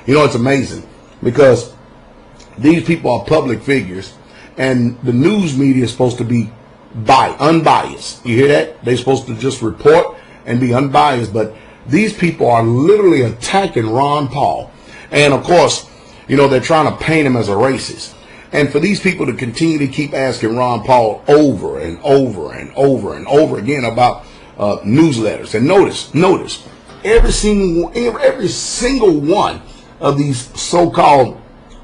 You know, it's amazing because these people are public figures, and the news media is supposed to be unbiased. You hear that? They're supposed to just report and be unbiased, but these people are literally attacking Ron Paul. And of course, you know, they're trying to paint him as a racist. And for these people to continue to keep asking Ron Paul over and over and over and over again about newsletters. And notice, every single one of these so-called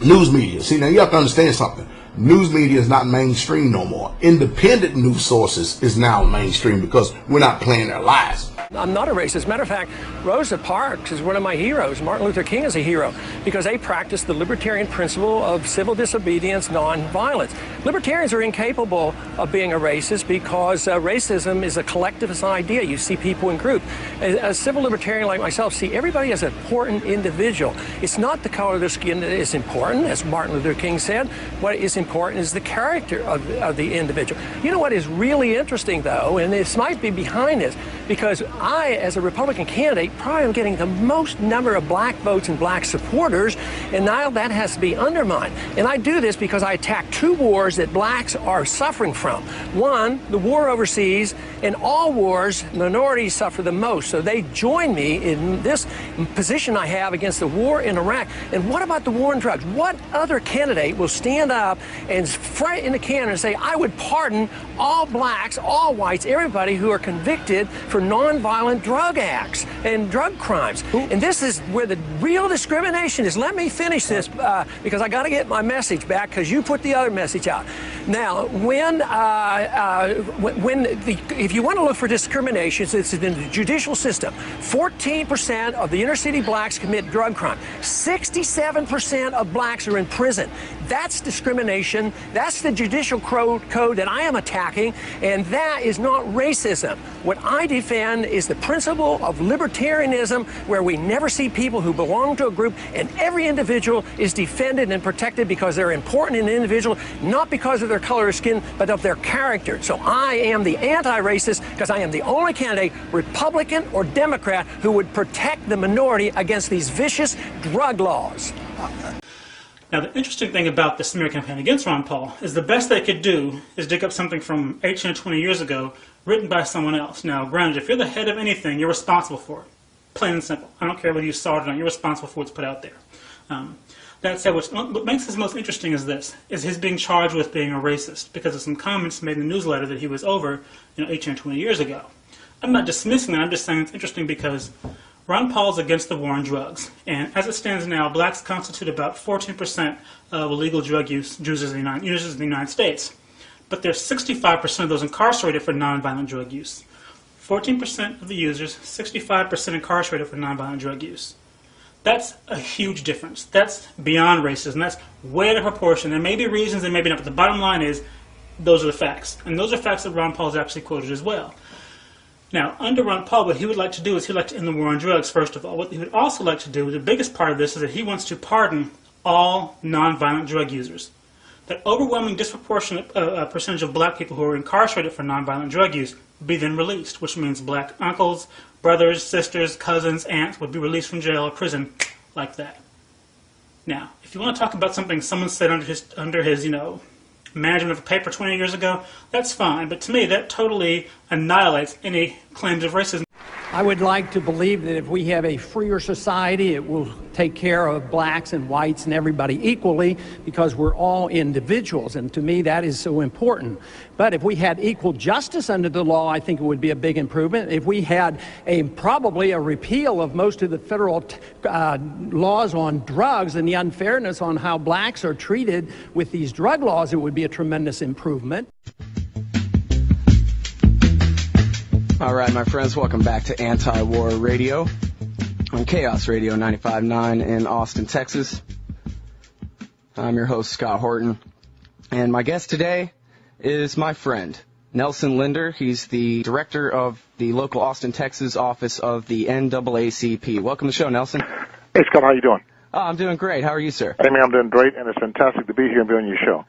news media. See, now you have to understand something. News media is not mainstream no more. Independent news sources is now mainstream because we're not playing their lies. I'm not a racist. Matter of fact, Rosa Parks is one of my heroes. Martin Luther King is a hero because they practice the libertarian principle of civil disobedience, nonviolence. Libertarians are incapable of being a racist because racism is a collectivist idea. You see people in groups. A civil libertarian like myself see everybody as an important individual. It's not the color of their skin that is important, as Martin Luther King said. What is important is the character of the individual. You know what is really interesting, though, and this might be behind this, because I, as a Republican candidate, probably am getting the most number of black votes and black supporters, and now that has to be undermined. And I do this because I attack two wars that blacks are suffering from. One, the war overseas, and all wars, minorities suffer the most. So they join me in this position I have against the war in Iraq. And what about the war on drugs? What other candidate will stand up and fight in the can and say, I would pardon all blacks, all whites, everybody who are convicted for nonviolent drug acts and drug crimes? And this is where the real discrimination is. Let me finish this because I got to get my message back because you put the other message out. Now, if you want to look for discrimination, it's in the judicial system. 14% of the inner city blacks commit drug crime. 67% of blacks are in prison. That's discrimination. That's the judicial code that I am attacking, and that is not racism. What I defend is the principle of libertarianism, where we never see people who belong to a group, and every individual is defended and protected because they're important in an individual, not because of their color of skin, but of their character. So I am the anti-racist because I am the only candidate, Republican or Democrat, who would protect the minority against these vicious drug laws. Now, the interesting thing about the smear campaign against Ron Paul is the best they could do is dig up something from 18 or 20 years ago written by someone else. Now, granted, if you're the head of anything, you're responsible for it. Plain and simple. I don't care whether you saw it or not. You're responsible for what's put out there. That said, what makes this most interesting is this, is his being charged with being a racist because of some comments made in the newsletter that he was over 18 or 20 years ago. I'm not dismissing that. I'm just saying it's interesting because Ron Paul's against the war on drugs, and as it stands now, blacks constitute about 14% of illegal drug users in the United States. But there's 65% of those incarcerated for nonviolent drug use. 14% of the users, 65% incarcerated for nonviolent drug use. That's a huge difference. That's beyond racism. That's way out of proportion. There may be reasons, there may be not, but the bottom line is those are the facts. And those are facts that Ron Paul's actually quoted as well. Now, under Ron Paul, what he would like to do is he'd like to end the war on drugs, first of all. What he would also like to do, the biggest part of this, is that he wants to pardon all nonviolent drug users. That overwhelming disproportionate percentage of black people who are incarcerated for nonviolent drug use be then released, which means black uncles, brothers, sisters, cousins, aunts would be released from jail or prison like that. Now, if you want to talk about something someone said under his management of a paper 20 years ago, that's fine. But to me, that totally annihilates any claims of racism. I would like to believe that if we have a freer society, it will take care of blacks and whites and everybody equally because we're all individuals. And to me, that is so important. But if we had equal justice under the law, I think it would be a big improvement. If we had probably a repeal of most of the federal laws on drugs and the unfairness on how blacks are treated with these drug laws, it would be a tremendous improvement. All right, my friends, welcome back to Anti-War Radio on Chaos Radio 95.9 in Austin, Texas. I'm your host, Scott Horton, and my guest today is my friend, Nelson Linder. He's the director of the local Austin, Texas office of the NAACP. Welcome to the show, Nelson. Hey, Scott, how you doing? Oh, I'm doing great. How are you, sir? Hey, man, I'm doing great, and it's fantastic to be here and be on your show.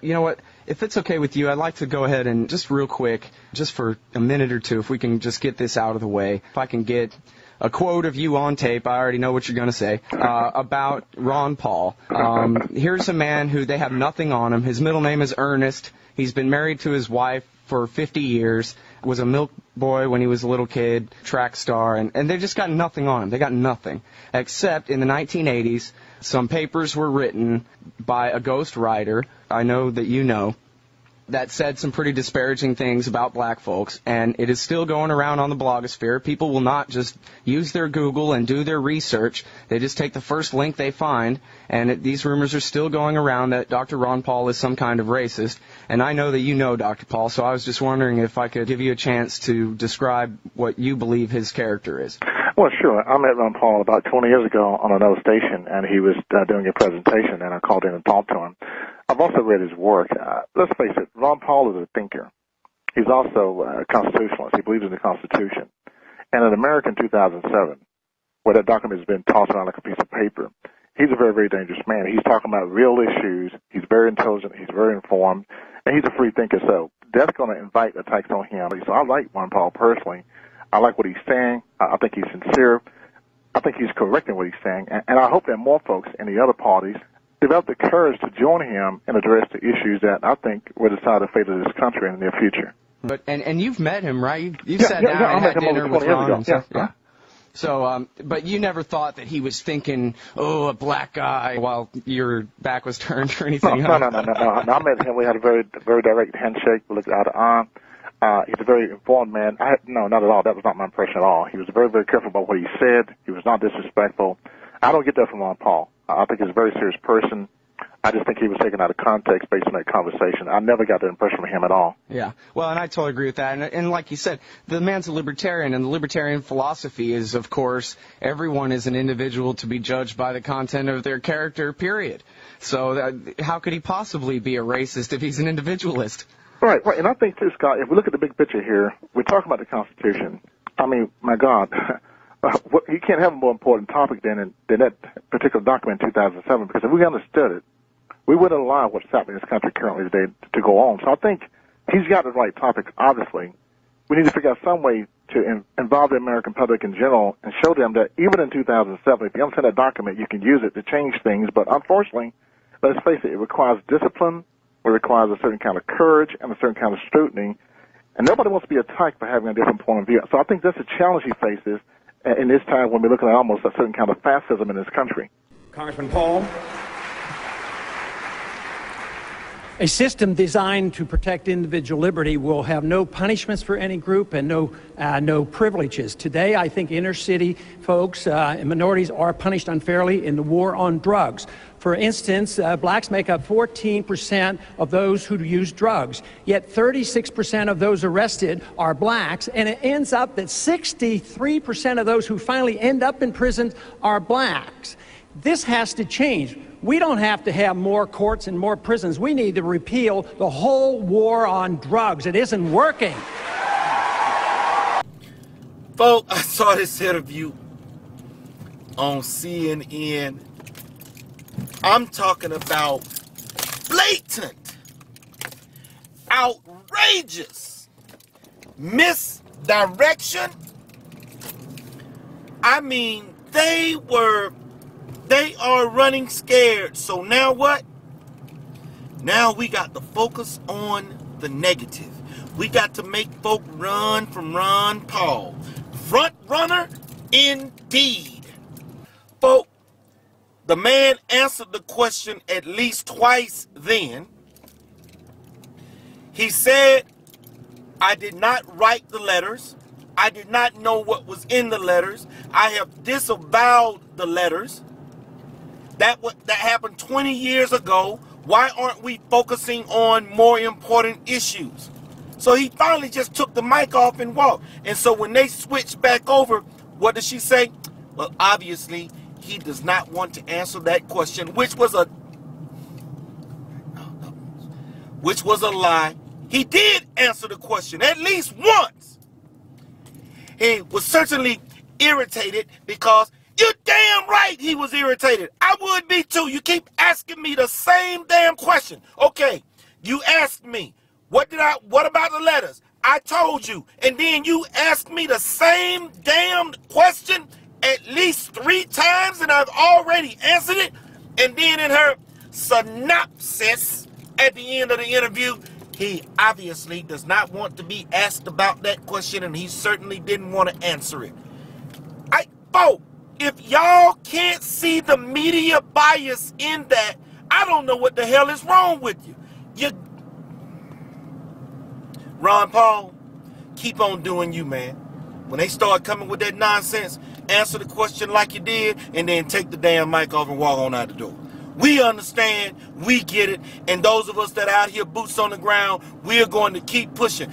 You know what? If it's okay with you, I'd like to go ahead and just real quick, just for a minute or two, if we can just get this out of the way, if I can get a quote of you on tape. I already know what you're going to say about Ron Paul. Here's a man who they have nothing on him. His middle name is Ernest. He's been married to his wife for 50 years. Was a milk boy when he was a little kid, track star, and they just got nothing on him. They got nothing. Except in the 1980s, some papers were written by a ghost writer, I know that you know, that said some pretty disparaging things about black folks, and it is still going around on the blogosphere. People will not just use their Google and do their research. They just take the first link they find, and these rumors are still going around that Dr. Ron Paul is some kind of racist. And I know that you know Dr. Paul, so I was just wondering if I could give you a chance to describe what you believe his character is. Well, sure. I met Ron Paul about 20 years ago on another station, and he was doing a presentation, and I called in and talked to him. I've also read his work. Let's face it, Ron Paul is a thinker. He's also a constitutionalist. He believes in the Constitution. And in America in 2007, where that document has been tossed around like a piece of paper, he's a very, very dangerous man. He's talking about real issues. He's very intelligent. He's very informed. And he's a free thinker. So that's going to invite attacks on him. So I like Ron Paul personally. I like what he's saying. I think he's sincere. I think he's correct in what he's saying. And I hope that more folks in the other parties develop the courage to join him and address the issues that I think will decide the fate of this country in the near future. But and you've met him, right? You've sat down and had dinner with Ron and stuff. Yeah. So, but you never thought that he was thinking, oh, a black guy, while your back was turned or anything? No. I met him. We had a very, very direct handshake. We looked eye to eye. He's a very informed man. No, not at all. That was not my impression at all. He was very, very careful about what he said. He was not disrespectful. I don't get that from Ron Paul. I think he's a very serious person. I just think he was taken out of context based on that conversation. I never got that impression from him at all. Yeah, well, and I totally agree with that. And like you said, the man's a libertarian, and the libertarian philosophy is, of course, everyone is an individual to be judged by the content of their character, period. So how could he possibly be a racist if he's an individualist? Right. And I think, too, Scott, if we look at the big picture here, we're talking about the Constitution. I mean, my God, you can't have a more important topic than that particular document in 2007, because if we understood it, we wouldn't allow what's happening in this country currently today to go on. So I think he's got the right topic, obviously. We need to figure out some way to involve the American public in general and show them that even in 2007, if you understand that document, you can use it to change things. But unfortunately, let's face it, it requires discipline, it requires a certain kind of courage and a certain kind of scrutiny. And nobody wants to be attacked for having a different point of view. So I think that's a challenge he faces in this time when we're looking at almost a certain kind of fascism in this country. Congressman Paul. A system designed to protect individual liberty will have no punishments for any group and no privileges. Today, I think inner city folks and minorities are punished unfairly in the war on drugs. For instance, blacks make up 14% of those who use drugs, yet 36% of those arrested are blacks, and it ends up that 63% of those who finally end up in prison are blacks. This has to change. We don't have to have more courts and more prisons. We need to repeal the whole war on drugs. It isn't working. Folks, I saw this interview on CNN. I'm talking about blatant, outrageous misdirection. I mean, they are running scared. So now what? Now we got to focus on the negative. We got to make folk run from Ron Paul. Front runner indeed. Folk, the man answered the question at least twice then. He said, I did not write the letters. I did not know what was in the letters. I have disavowed the letters. That happened 20 years ago. Why aren't we focusing on more important issues? So he finally just took the mic off and walked. And so when they switched back over, what did she say? Well, obviously, he does not want to answer that question, which was a lie. He did answer the question at least once. He was certainly irritated because you're damn right he was irritated. I would be too. You keep asking me the same damn question. Okay, you asked me, what about the letters? I told you. And then you asked me the same damn question at least 3 times, and I've already answered it. And then in her synopsis at the end of the interview, he obviously does not want to be asked about that question, and he certainly didn't want to answer it. If y'all can't see the media bias in that, I don't know what the hell is wrong with you. Ron Paul, keep on doing you, man. When they start coming with that nonsense, answer the question like you did, and then take the damn mic off and walk on out the door. We understand, we get it, and those of us that are out here boots on the ground, we're going to keep pushing.